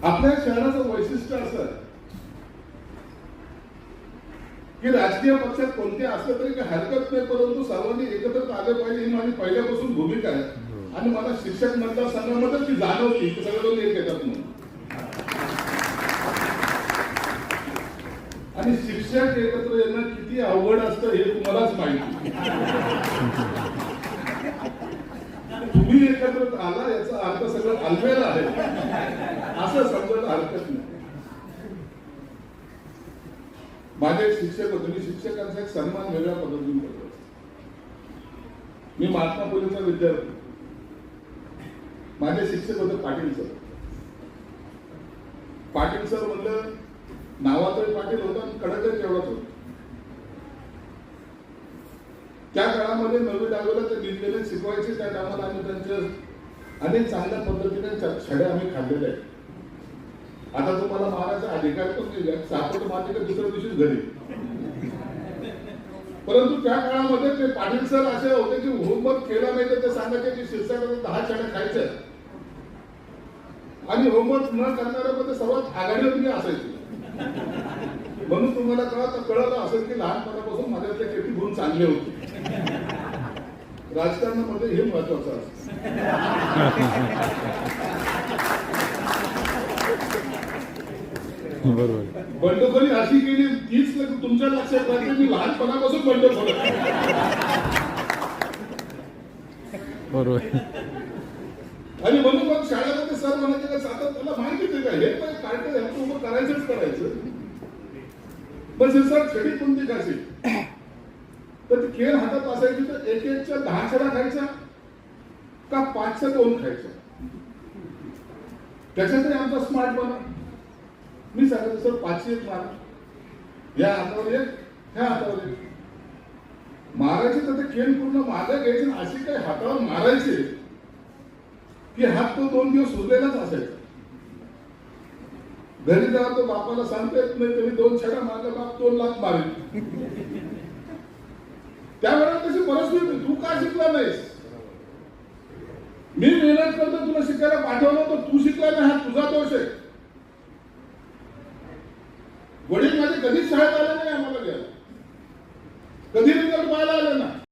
आपल्या शहराचं वैशिष्ट्य असं की राजकीय पक्षात कोणते असले तरी काही हरकत नाही, परंतु सर्वांनी एकत्र आले पाहिजे ही माझी पहिल्यापासून भूमिका आहे. आणि मला शिक्षक मतदारसंघामध्ये ती जाणवती की सगळे एक येतात म्हणून. आणि शिक्षक एकत्र येणं किती अवघड असतं हे तुम्हालाच माहिती. तुम्ही एकत्र आला याचा अर्थ सगळं अलवेला आहे असं समजायला हरकत नाही. माझे एक शिक्षक होते, मी शिक्षकांचा एक सन्मान वेगळ्या पद्धतीने करतो. मी महात्मा फुलेचा विद्यार्थी. माझे शिक्षक होते पाटील सर. पाटील सर म्हणलं नावातही पाटील होता आणि कडकच एवढाच होता. त्या काळामध्ये 9वी-10वीला ते निघलेले शिकवायचे. त्या काळात आम्ही त्यांच्या अनेक चांगल्या पद्धतीने छडे आम्ही खाल्लेले आहेत. आता तुम्हाला मारायचा अधिकार पण नाही, सापड मारले का दुसऱ्या दिवशीच घरी. परंतु त्या काळामध्ये ते पाटील सर असे होते की होमवर्क केला नाही तर ते सांगायचे की शिक्षकाला 10 छड्या खायच्या आणि होमवर्क न करणाऱ्यामध्ये सर्वात आघाडीवर मी असायचे. म्हणून तुम्हाला कळलं असेल की लहानपणापासून माझ्यातले किती गुण चांगले होते. राजकारणामध्ये हे महत्वाचं असतं. बरोबर. बंडखोरी अशी केली तीच तुमच्या लक्षात राहते मी लहानपणापासून बंडखोर. बरोबर. आणि म्हणून मग शाळेमध्ये सर म्हणायचे का सातत त्याला माहिती आहे का हे पण कार्ट ह्याचं उभं करायचंच करायचं. पण सर छडी कोणती खायची तर ती खेळ हातात असायची तर एक एकच्या 10 छड्या खायच्या का 5च्या 2 खायच्या. त्याच्यातही आमचा स्मार्ट बना. मी सांगितलं सर 5ची 1 मारा, या हातावर एक ह्या हातावर एक. मारायचे तर ते खेळ पूर्ण मागे घ्यायचे. अशी काही हातावर मारायचे की हात तो 2 दिवस उरलेलाच असायचा. घरी जाऊन तो बापाला सांगता येत नाही तरी 2 छड्या मारल्या बाप 2 लाख मारेल. त्यावेळेला तशी परिस्थिती होती. तू का शिकला नाहीस? मी मेहनत करतो तुला शिकायला पाठवलं तर तू शिकला नाही हा तुझा दोष आहे.